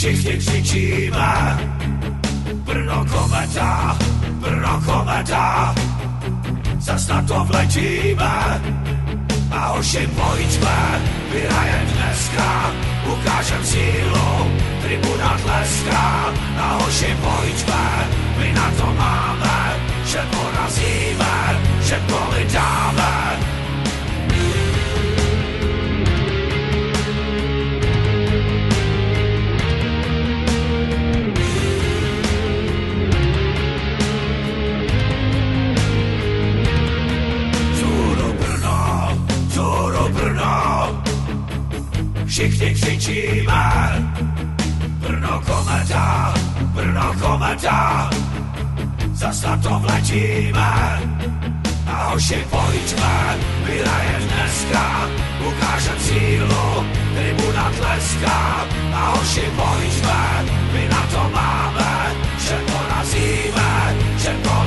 Všichni křičíme, Brno kometa, zas na to vletíme. A hoši pojďme, vyhrajem dneska, ukážem sílu, tribuna tleská. A hoši pojďme, my na to máme, že porazíme, že góly dáme. Všichni křičíme, Brno kometa, zas na to vletíme. A hoši pojďme, vyhrajem dneska, ukážem sílu, tribuna tleská. A hoši pojďme, my na to máme, že porazíme, že porazíme.